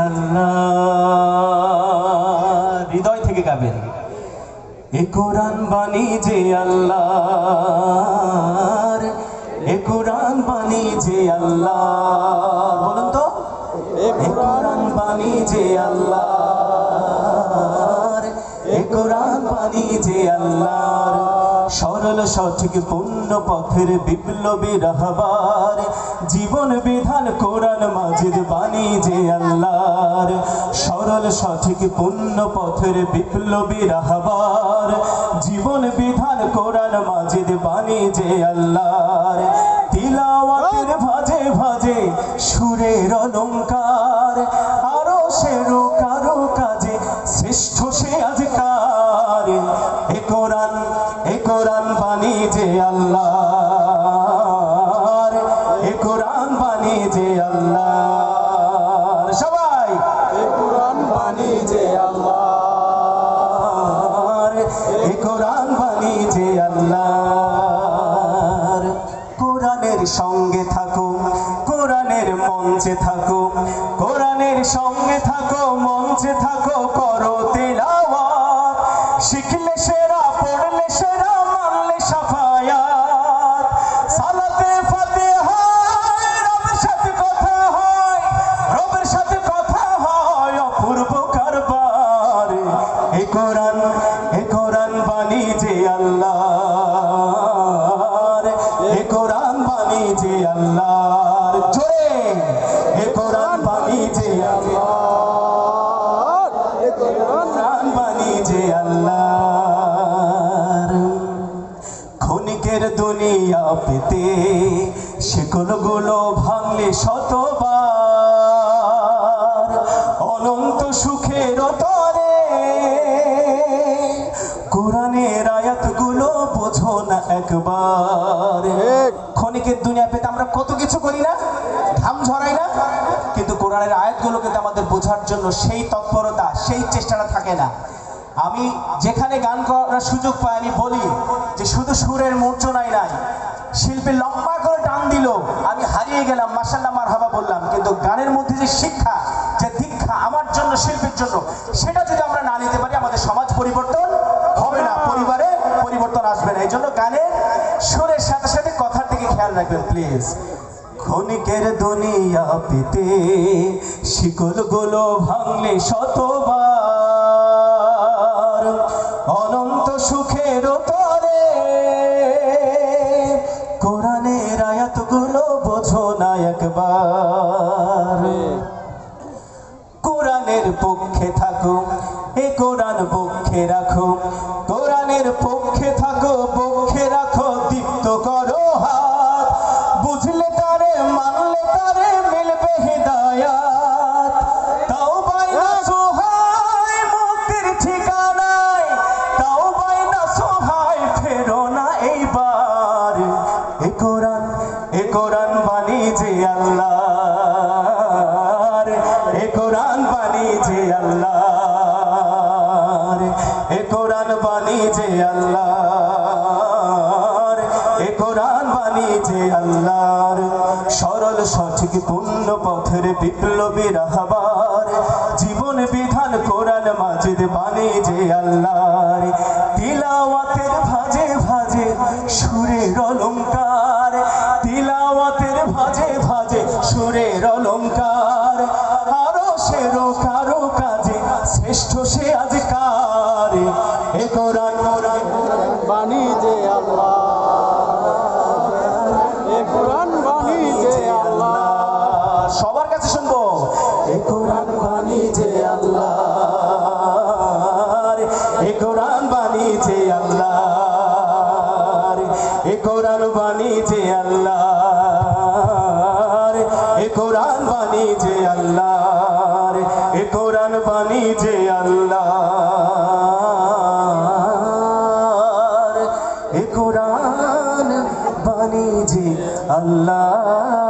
আল্লাহ, হৃদয় থেকে গাবেন। এ কোরআন বাণী যে আল্লাহর, এ কোরআন বাণী যে আল্লাহর, বলুন তো, এ কোরআন বাণী যে আল্লাহর, এ কোরআন বাণী যে আল্লাহর। সরল সঠিক পূর্ণ পথের বিপ্লবী রাহবার, জীবন বিধান কোরআন মাজিদ বাণী যে আল্লাহর। সরল সঠিক পূর্ণ পথের বিপ্লবী রাহবার, জীবন বিধান কোরআন মাজিদ বাণী যে আল্লাহর। তিলাওয়াতের ভাজে ভাজে সুরের অলংকার, আরো সেরো কারো কাজে শ্রেষ্ঠ সে আজকার। এ কোরআন, এ কোরআন বাণী যে আল্লাহর, এ কোরআন বাণী যে আল্লাহর। সবাই এ কোরআন বাণী যে আল্লাহর, এ কোরআন বাণী যে আল্লাহর। কোরআনের সঙ্গে থাকো, কোরআনের মঞ্চে থাকো, কোরআনের সঙ্গে থাকো, মঞ্চে থাকো, করো তিলাওয়াত। শিখলে সেরা, পড়লে সেরা, মানলে শাফায়াত। সালাতে ফাতিহা রবের সাথে কথা হয়, রবের সাথে কথা হয় অপূর্ব কারবার। এ কোরআন, এ কোরআন বাণী যে আল্লাহর, এ কোরআন বাণী যে আল্লাহর। জোরে এ কোরআন বাণী যে আল্লাহর, এ কোরআন বাণী যে আল্লাহর। ক্ষণিকের দুনিয়া পেতে শিকলগুলো ভাঙলে শতবার, অনন্ত সুখের তরে কোরআনের আয়াতগুলো বোঝো না একবার। ক্ষণিকের দুনিয়া পেতে আমরা কত কিছু করি না, ঘাম ঝরাই না, কিন্তু কোরআনের আয়াতগুলো কিন্তু আমাদের বোঝার জন্য সেই তৎপরতা, সেই চেষ্টাটা থাকে না। আমি যেখানে গান করার সুযোগ পাই আমি বলি যে শুধু সুরের মূর্ছনাই নাই, শিল্পী লম্বা করে টান দিল, আমি হারিয়ে গেলাম, মাশাআল্লাহ মারহাবা বললাম, কিন্তু গানের মধ্যে যে শিক্ষা, যে দীক্ষা আমার জন্য, শিল্পীর জন্য, সেটা যদি আমরা না নিতে পারি আমাদের সমাজ পরিবর্তন হবে না, পরিবারে পরিবর্তন আসবে না। এই জন্য গানের সুরের সাথে সাথে কথার দিকে খেয়াল রাখবেন প্লিজ। ক্ষণিকের দুনিয়া পেতে শিকলগুলো ভাঙলে শতবার, অনন্ত সুখের তরে কোরআনের আয়াতগুলো বোঝো না একবার। কোরআনের পক্ষে থাকো, এ কোরআন পক্ষে রাখো, কোরআনের পক্ষে থাকো, পক্ষে রাখো, দীপ্ত করো হাত। বুঝলে তারে, মানলে তারে, মিলবে হিদায়াত। তাও বাইনা সোহায় মুক্তির ঠিকানায়, তাও বাইনা সোহায় ফেরো না এইবার। এ কোরআন, এ কোরআন বাণী যে আল্লাহর, এ কোরআন বাণী যে আল্লাহর, এ কোরআন বাণী যে আল্লাহর, এ কোরআন বাণী যে আল্লাহর। সরল সঠিক পূর্ণ পথের বিপ্লবী রাহবার, জীবন বিধান কোরআন মাজিদ বাণী যে আল্লাহর। তিলাওয়াতের ভাজে ভাজে সুরের অলংকার, তিলাওয়াতের ভাজে ভাজে সুরের অলংকার, আরো সেরো কারো কাজে শ্রেষ্ঠ সে আজকার। এ কোরআন বাণী যে আল্লাহ, এ কোরআন বাণী যে আল্লাহ। সবার কাছে শুনবো। এ কোরআন বাণী যে আল্লাহর, এ কোরআন বাণী যে আল্লাহর, এ কোরআন বাণী যে আল্লাহর, এ কোরআন বাণী যে আল্লাহর, এ কোরআন বাণী যে আল্লাহর, এ কোরআন বাণী যে আল্লাহ।